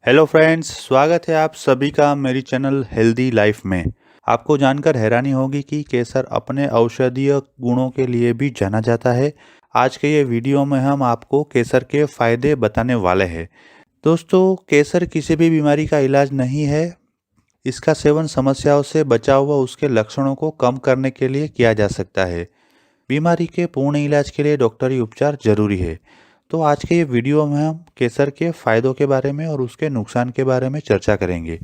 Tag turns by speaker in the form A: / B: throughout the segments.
A: Hello friends, स्वागत है आप सभी का मेरी चैनल हेल्दी लाइफ में। आपको जानकर हैरानी होगी कि केसर अपने औषधीय गुणों के लिए भी जाना जाता है। आज के ये वीडियो में हम आपको केसर के फायदे बताने वाले हैं। दोस्तों, केसर किसी भी बीमारी का इलाज नहीं है। इसका सेवन समस्याओं से बचाव व उसके लक्षणों को कम करने के लिए किया जा सकता है। बीमारी के पूर्ण इलाज के लिए डॉक्टरी उपचार जरूरी है। तो आज के ये वीडियो में हम केसर के फायदों के बारे में और उसके नुकसान के बारे में चर्चा करेंगे।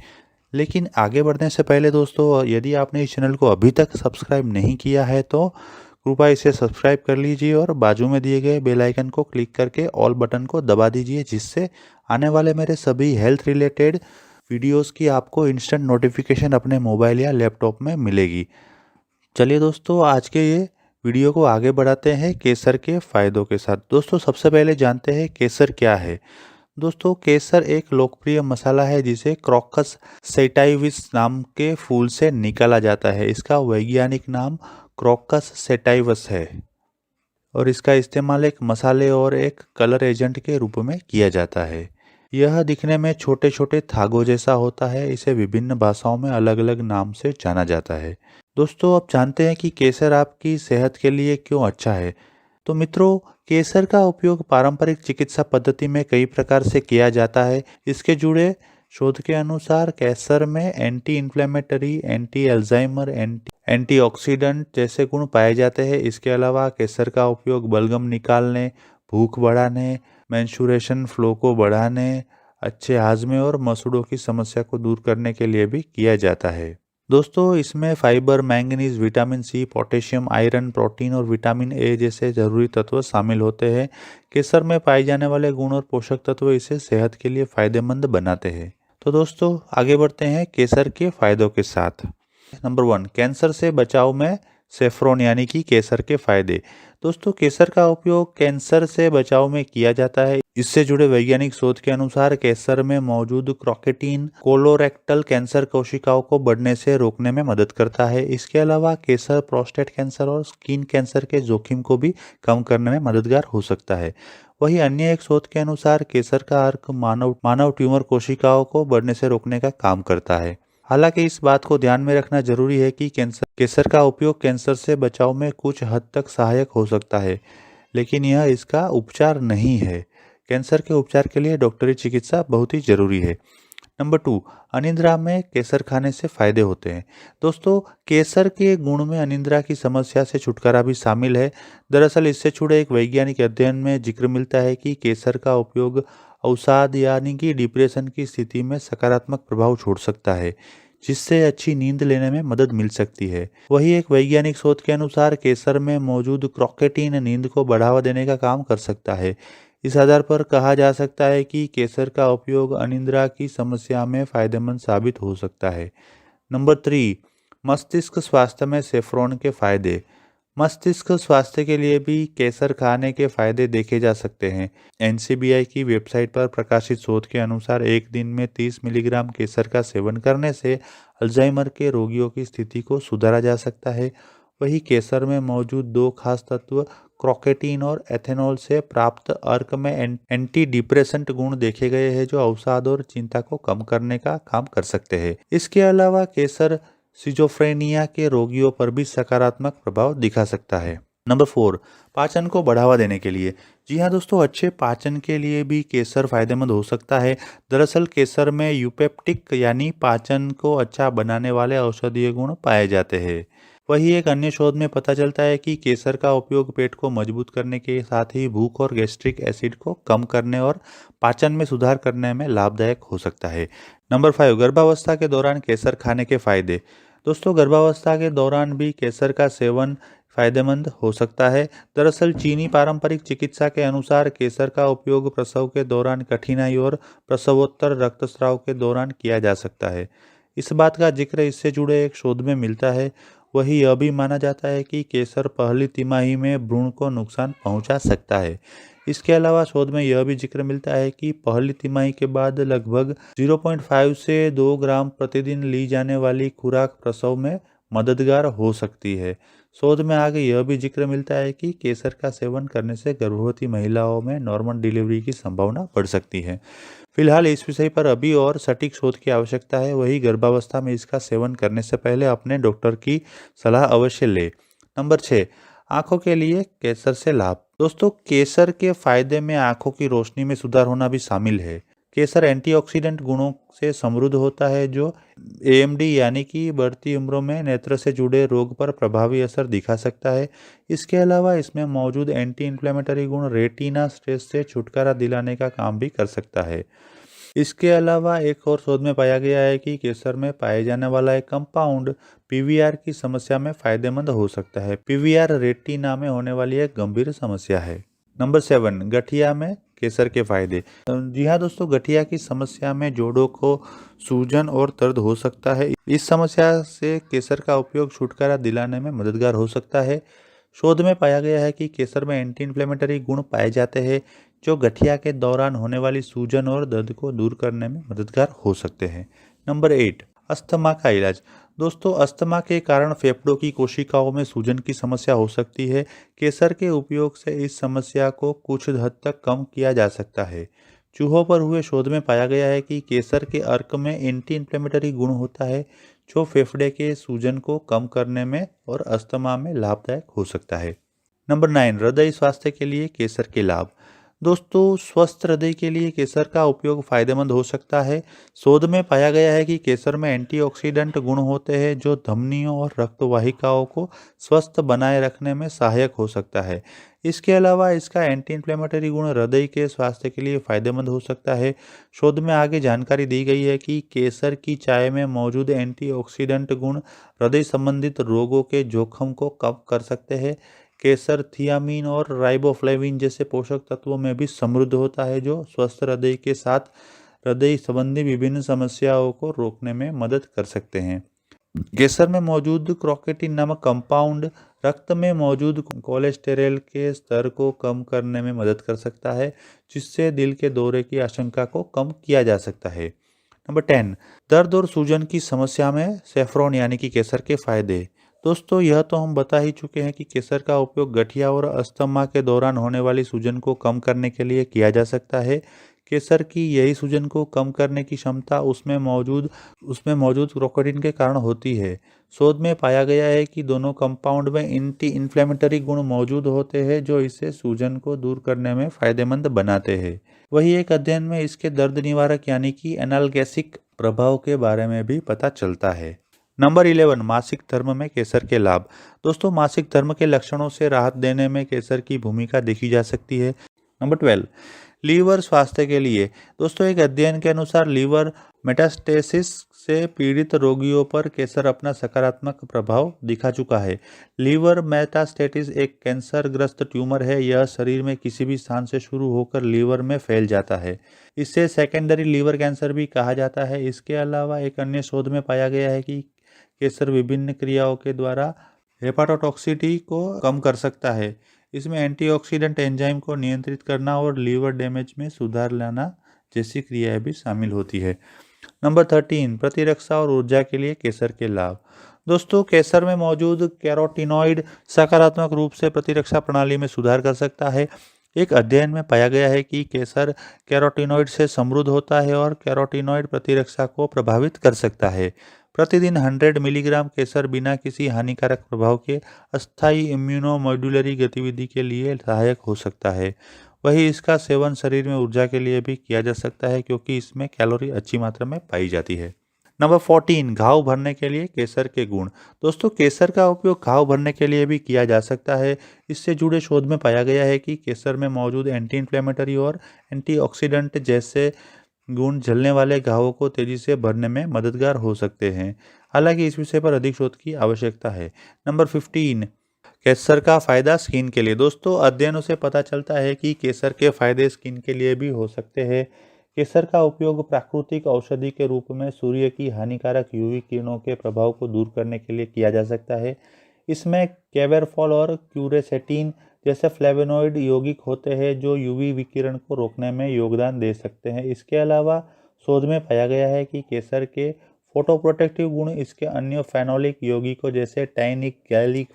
A: लेकिन आगे बढ़ने से पहले दोस्तों, यदि आपने इस चैनल को अभी तक सब्सक्राइब नहीं किया है तो कृपया इसे सब्सक्राइब कर लीजिए और बाजू में दिए गए बेल आइकन को क्लिक करके ऑल बटन को दबा दीजिए, जिससे आने वाले मेरे सभी हेल्थ रिलेटेड वीडियोस की आपको इंस्टेंट नोटिफिकेशन अपने मोबाइल या लैपटॉप में मिलेगी। चलिए दोस्तों, आज के ये वीडियो को आगे बढ़ाते हैं केसर के फायदों के साथ। दोस्तों, सबसे पहले जानते हैं केसर क्या है। दोस्तों, केसर एक लोकप्रिय मसाला है जिसे क्रॉकस सेटाइविस नाम के फूल से निकाला जाता है। इसका वैज्ञानिक नाम क्रॉकस सेटाइवस है और इसका इस्तेमाल एक मसाले और एक कलर एजेंट के रूप में किया जाता है। यह दिखने में छोटे छोटे थागों जैसा होता है। इसे विभिन्न भाषाओं में अलग अलग नाम से जाना जाता है। दोस्तों, अब जानते हैं कि केसर आपकी सेहत के लिए क्यों अच्छा है। तो मित्रों, केसर का उपयोग पारंपरिक चिकित्सा पद्धति में कई प्रकार से किया जाता है। इसके जुड़े शोध के अनुसार केसर में anti inflammatory, anti Alzheimer, antioxidant जैसे गुण पाए जाते हैं। इसके अलावा केसर का उपयोग बलगम निकालने, भूख बढ़ाने, मेंस्ट्रुएशन फ्लो को बढ़ाने, अच्छे हाजमे और मसूड़ों की समस्या को दूर करने के लिए भी किया जाता है। दोस्तों, इसमें fibre, manganese, vitamin C, potassium, iron, protein और विटामिन ए जैसे जरूरी तत्व शामिल होते हैं। केसर में पाए जाने वाले गुण और पोषक तत्व इसे सेहत के लिए फायदेमंद बनाते हैं। तो दोस्तों, आगे बढ़ते हैं केसर के फायदों के साथ। नंबर 1, कैंसर से बचाव में सेफ्रॉन यानी कि केसर के फायदे। दोस्तों, केसर का उपयोग कैंसर से बचाव में किया जाता है। इससे जुड़े वैज्ञानिक शोध के अनुसार केसर में मौजूद क्रोकेटिन कोलोरेक्टल कैंसर कोशिकाओं को बढ़ने से रोकने में मदद करता है। इसके अलावा केसर प्रोस्टेट कैंसर और स्किन कैंसर के जोखिम को भी कम करने में मददगार हो सकता है। वहीं अन्य एक शोध के अनुसार केसर का अर्क मानव ट्यूमर कोशिकाओं को बढ़ने से रोकने का काम करता है। हालांकि इस बात को ध्यान में रखना जरूरी है कि केसर का उपयोग कैंसर से बचाव में कुछ हद तक सहायक हो सकता है, लेकिन यह इसका उपचार नहीं है। कैंसर के उपचार के लिए डॉक्टरी चिकित्सा बहुत ही जरूरी है। नंबर 2, अनिद्रा में केसर खाने से फायदे होते हैं। दोस्तों, केसर के गुण में अनिद्रा की समस्या से छुटकारा भी शामिल है। दरअसल इससे जुड़े एक वैज्ञानिक अध्ययन में जिक्र मिलता है कि केसर का उपयोग अवसाद यानी कि डिप्रेशन की स्थिति में सकारात्मक प्रभाव छोड़ सकता है, जिससे अच्छी नींद लेने में मदद मिल सकती है। वही एक वैज्ञानिक शोध के अनुसार केसर में मौजूद क्रोकेटिन नींद को बढ़ावा देने का काम कर सकता है। इस आधार पर कहा जा सकता है कि केसर का उपयोग अनिद्रा की समस्या में फायदेमंद साबित हो सकता है। नंबर 3, मस्तिष्क स्वास्थ्य में सेफ्रॉन के फायदे। मस्तिष्क स्वास्थ्य के लिए भी केसर खाने के फायदे देखे जा सकते हैं। एनसीबीआई की वेबसाइट पर प्रकाशित शोध के अनुसार एक दिन में 30 मिलीग्राम केसर का सेवन करने से अल्जाइमर के रोगियों की स्थिति को सुधारा जा सकता है। वही केसर में मौजूद दो खास तत्व क्रोकेटिन और एथेनॉल से प्राप्त अर्क में एंटी डिप्रेसेंट गुण देखे गए हैं, जो अवसाद और चिंता को कम करने का काम कर सकते हैं। इसके अलावा केसर सिजोफ्रेनिया के रोगियों पर भी सकारात्मक प्रभाव दिखा सकता है। नंबर 4, पाचन को बढ़ावा देने के लिए। जी हाँ दोस्तों, अच्छे पाचन के लिए भी केसर फायदेमंद हो सकता है। दरअसल केसर में यूपेप्टिक यानी पाचन को अच्छा बनाने वाले औषधीय गुण पाए जाते हैं। वही एक अन्य शोध में पता चलता है कि केसर का उपयोग पेट को मजबूत करने के साथ ही भूख और गैस्ट्रिक एसिड को कम करने और पाचन में सुधार करने में लाभदायक हो सकता है। नंबर 5, गर्भावस्था के दौरान केसर खाने के फायदे। दोस्तों, गर्भावस्था के दौरान भी केसर का सेवन फायदेमंद हो सकता है। दरअसल चीनी पारंपरिक चिकित्सा के अनुसार केसर का उपयोग प्रसव के दौरान कठिनाई और प्रसवोत्तर रक्तस्राव के दौरान किया जा सकता है। इस बात का जिक्र इससे जुड़े एक शोध में मिलता है। वही यह भी माना जाता है कि केसर पहली तिमाही में भ्रूण को नुकसान पहुंचा सकता है। इसके अलावा शोध में यह भी जिक्र मिलता है कि पहली तिमाही के बाद लगभग 0.5 से 2 ग्राम प्रतिदिन ली जाने वाली खुराक प्रसव में मददगार हो सकती है। शोध में आगे यह भी जिक्र मिलता है कि केसर का सेवन करने से गर्भवती महिलाओं में नॉर्मल डिलीवरी की संभावना बढ़ सकती है। फिलहाल इस विषय पर अभी और सटीक शोध की आवश्यकता है। वही गर्भावस्था में इसका सेवन करने से पहले अपने डॉक्टर की सलाह अवश्य ले। नंबर 6, आंखों के लिए केसर से लाभ। दोस्तों, केसर के फायदे में आंखों की रोशनी में सुधार होना भी शामिल है। केसर एंटीऑक्सीडेंट गुणों से समृद्ध होता है जो एएमडी यानी कि बढ़ती उम्रों में नेत्र से जुड़े रोग पर प्रभावी असर दिखा सकता है। इसके अलावा इसमें मौजूद एंटी इन्फ्लेमेटरी गुण रेटिना स्ट्रेस से छुटकारा दिलाने का काम भी कर सकता है। इसके अलावा एक और शोध में पाया गया है कि केसर में पाए जाने वाला एक कंपाउंड पीवीआर की समस्या में फायदेमंद हो सकता है। पीवीआर रेटिना में होने वाली एक गंभीर समस्या है। नंबर 7, गठिया में केसर के फायदे। जी हाँ दोस्तों, गठिया की समस्या में जोड़ों को सूजन और दर्द हो सकता है। इस समस्या से केसर का उपयोग छुटकारा दिलाने में मददगार हो सकता है। शोध में पाया गया है कि केसर में एंटी इन्फ्लेमेटरी गुण पाए जाते हैं जो गठिया के दौरान होने वाली सूजन और दर्द को दूर करने में मददगार हो सकते हैं। नंबर 8, अस्थमा का इलाज। दोस्तों, अस्थमा के कारण फेफड़ों की कोशिकाओं में सूजन की समस्या हो सकती है। केसर के उपयोग से इस समस्या को कुछ हद तक कम किया जा सकता है। चूहों पर हुए शोध में पाया गया है कि केसर के अर्क में एंटी इन्फ्लेमेटरी गुण होता है जो फेफड़े के सूजन को कम करने में और अस्थमा में लाभदायक हो सकता है। नंबर 9, हृदय स्वास्थ्य के लिए केसर के लाभ। दोस्तों, स्वस्थ हृदय के लिए केसर का उपयोग फायदेमंद हो सकता है। शोध में पाया गया है कि केसर में एंटीऑक्सीडेंट गुण होते हैं जो धमनियों और रक्त वाहिकाओं को स्वस्थ बनाए रखने में सहायक हो सकता है। इसके अलावा इसका एंटी इन्फ्लेमेटरी गुण हृदय के स्वास्थ्य के लिए फायदेमंद हो सकता है। शोध में आगे जानकारी दी गई है कि केसर की चाय में मौजूद एंटीऑक्सीडेंट गुण हृदय संबंधित रोगों के जोखिम को कम कर सकते हैं। केसर थियामीन और राइबोफ्लेविन जैसे पोषक तत्वों में भी समृद्ध होता है जो स्वस्थ हृदय के साथ हृदय संबंधी विभिन्न समस्याओं को रोकने में मदद कर सकते हैं। केसर में मौजूद क्रोकेटिन नामक कंपाउंड रक्त में मौजूद कोलेस्टेरॉल के स्तर को कम करने में मदद कर सकता है जिससे दिल के दौरे की आशंका को कम किया जा सकता है। नंबर 10, दर्द और सूजन की समस्या में सेफ्रॉन यानी कि केसर के फायदे। दोस्तों, यह तो हम बता ही चुके हैं कि केसर का उपयोग गठिया और अस्थमा के दौरान होने वाली सूजन को कम करने के लिए किया जा सकता है। केसर की यही सूजन को कम करने की क्षमता उसमें मौजूद क्रोकोडिन के कारण होती है। शोध में पाया गया है कि दोनों कंपाउंड में एंटी इन्फ्लेमेटरी गुण मौजूद होते हैं जो इसे सूजन को दूर करने में फायदेमंद बनाते हैं। वही एक अध्ययन में इसके दर्द निवारक यानी कि एनाल्गेसिक प्रभाव के बारे में भी पता चलता है। नंबर 11, मासिक धर्म में केसर के लाभ। दोस्तों, मासिक धर्म के लक्षणों से राहत देने में केसर की भूमिका देखी जा सकती है। नंबर 12, लीवर स्वास्थ्य के लिए। दोस्तों, एक अध्ययन के अनुसार लीवर मेटास्टेसिस से पीड़ित रोगियों पर केसर अपना सकारात्मक प्रभाव दिखा चुका है। लीवर मेटास्टेसिस एक कैंसरग्रस्त ट्यूमर है। यह शरीर में किसी भी स्थान से शुरू होकर लीवर में फैल जाता है। इसे सेकेंडरी लीवर कैंसर भी कहा जाता है। इसके अलावा एक अन्य शोध में पाया गया है कि केसर विभिन्न क्रियाओं के द्वारा हेपाटोटॉक्सिसिटी को कम कर सकता है। इसमें एंटीऑक्सीडेंट एंजाइम को नियंत्रित करना और लीवर डैमेज में सुधार लाना जैसी क्रियाएं भी शामिल होती है। नंबर 13, प्रतिरक्षा और ऊर्जा के लिए केसर के लाभ। दोस्तों, केसर में मौजूद कैरोटीनॉइड सकारात्मक रूप से प्रतिरक्षा प्रणाली में सुधार कर सकता है। एक अध्ययन में पाया गया है कि केसर कैरोटीनॉइड से समृद्ध होता है और कैरोटीनॉइड प्रतिरक्षा को प्रभावित कर सकता है। प्रतिदिन 100 मिलीग्राम केसर बिना किसी हानिकारक प्रभाव के अस्थायी इम्यूनोमॉड्यूलरी गतिविधि के लिए सहायक हो सकता है। वही इसका सेवन शरीर में ऊर्जा के लिए भी किया जा सकता है क्योंकि इसमें कैलोरी अच्छी मात्रा में पाई जाती है। नंबर 14, घाव भरने के लिए केसर के गुण। दोस्तों, केसर का उपयोग घाव भरने के लिए भी किया जा सकता है। इससे जुड़े शोध में पाया गया है कि केसर में मौजूद एंटी इन्फ्लेमेटरी और एंटीऑक्सीडेंट जैसे गुण जलने वाले घावों को तेजी से भरने में मददगार हो सकते हैं। हालांकि इस विषय पर अधिक शोध की आवश्यकता है। नंबर 15, केसर का फायदा स्किन के लिए। दोस्तों, अध्ययनों से पता चलता है कि केसर के फायदे स्किन के लिए भी हो सकते हैं। केसर का उपयोग प्राकृतिक औषधि के रूप में सूर्य की हानिकारक यूवी किरणों के प्रभाव को दूर करने के लिए किया जा सकता है। इसमें कैवेरफॉल और क्यूरेसेटिन जैसे फ्लेवोनॉइड यौगिक होते हैं जो यूवी विकिरण को रोकने में योगदान दे सकते हैं। इसके अलावा शोध में पाया गया है कि केसर के फोटोप्रोटेक्टिव गुण इसके अन्य फेनोलिक यौगिकों जैसे टैनिक, गैलिक,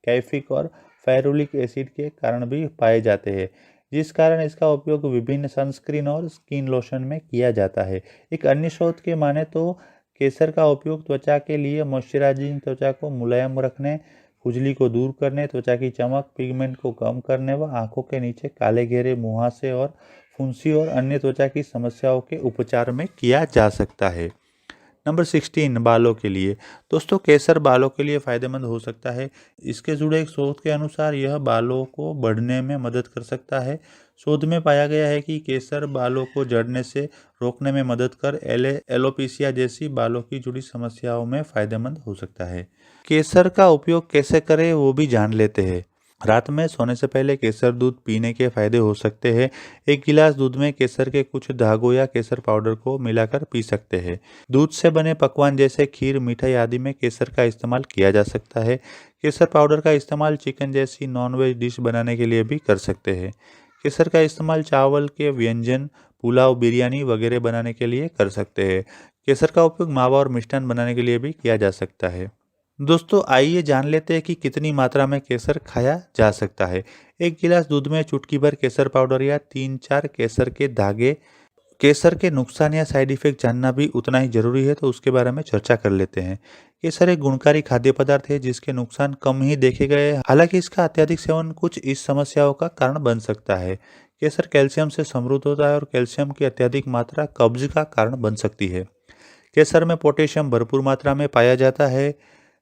A: कैफिक और फेरुलिक एसिड के कारण भी पाए जाते हैं, जिस कारण इसका उपयोग विभिन्न सनस्क्रीन और स्किन लोशन में किया जाता है। एक अन्य शोध के माने तो केसर का उपयोग त्वचा के लिए मॉइस्चराइजिंग, त्वचा को मुलायम रखने, खुजली को दूर करने, त्वचा की चमक, पिगमेंट को कम करने व आंखों के नीचे काले घेरे, मुहासे और फुंसी और अन्य त्वचा की समस्याओं के उपचार में किया जा सकता है। नंबर 16, बालों के लिए। दोस्तों, केसर बालों के लिए फायदेमंद हो सकता है। इसके जुड़े एक शोध के अनुसार यह बालों को बढ़ने में मदद कर सकता है। शोध में पाया गया है कि केसर बालों को झड़ने से रोकने में मदद कर एलोपेशिया जैसी बालों की जुड़ी समस्याओं में फायदेमंद हो सकता है। केसर का उपयोग कैसे करें वो भी जान लेते हैं। रात में सोने से पहले केसर दूध पीने के फायदे हो सकते हैं। एक गिलास दूध में केसर के कुछ धागों या केसर पाउडर को मिलाकर पी सकते हैं। दूध से बने पकवान जैसे खीर, मिठाई आदि में केसर का इस्तेमाल किया जा सकता है। केसर पाउडर का इस्तेमाल चिकन जैसी नॉनवेज डिश बनाने के लिए भी कर सकते हैं। केसर का इस्तेमाल चावल के व्यंजन, पुलाव, बिरयानी वगैरह बनाने के लिए कर सकते हैं। केसर का उपयोग मावा और मिष्टान बनाने के लिए भी किया जा सकता है। दोस्तों, आइए जान लेते हैं कि कितनी मात्रा में केसर खाया जा सकता है। एक गिलास दूध में चुटकी भर केसर पाउडर या 3-4 केसर के धागे। केसर के नुकसान या साइड इफेक्ट जानना भी उतना ही जरूरी है, तो उसके बारे में चर्चा कर लेते हैं। केसर एक गुणकारी खाद्य पदार्थ है जिसके नुकसान कम ही देखे गए हैं। हालांकि इसका अत्यधिक सेवन कुछ इस समस्याओं का कारण बन सकता है। केसर कैल्शियम से समृद्ध होता है और कैल्शियम की अत्यधिक मात्रा कब्ज का कारण बन सकती है। केसर में पोटेशियम भरपूर मात्रा में पाया जाता है,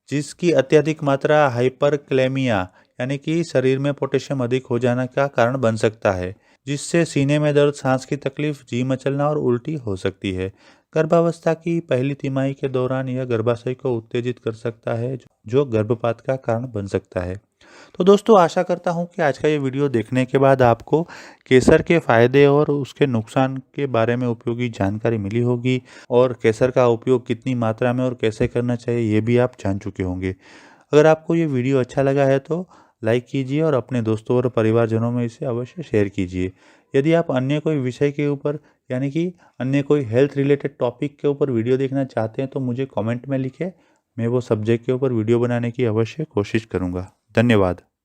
A: जिसकी अत्यधिक मात्रा हाइपरकैलेमिया यानी कि शरीर में पोटेशियम अधिक हो जाने का कारण बन सकता है, जिससे सीने में दर्द, सांस की तकलीफ, जी मचलना और उल्टी हो सकती है। गर्भावस्था की पहली तिमाही के दौरान यह गर्भाशय को उत्तेजित कर सकता है, जो गर्भपात का कारण बन सकता है। तो दोस्तों, आशा करता हूँ कि आज का ये वीडियो देखने के बाद आपको केसर के फायदे और उसके नुकसान के बारे में उपयोगी जानकारी मिली होगी, और केसर का उपयोग कितनी मात्रा में और कैसे करना चाहिए ये भी आप जान चुके होंगे। अगर आपको ये वीडियो अच्छा लगा है तो लाइक कीजिए और अपने दोस्तों और परिवारजनों में इसे अवश्य शेयर कीजिए। यदि आप अन्य कोई विषय के ऊपर यानी कि अन्य कोई हेल्थ रिलेटेड टॉपिक के ऊपर वीडियो देखना चाहते हैं तो मुझे कमेंट में लिखें। मैं वो सब्जेक्ट के ऊपर वीडियो बनाने की अवश्य कोशिश करूँगा। धन्यवाद।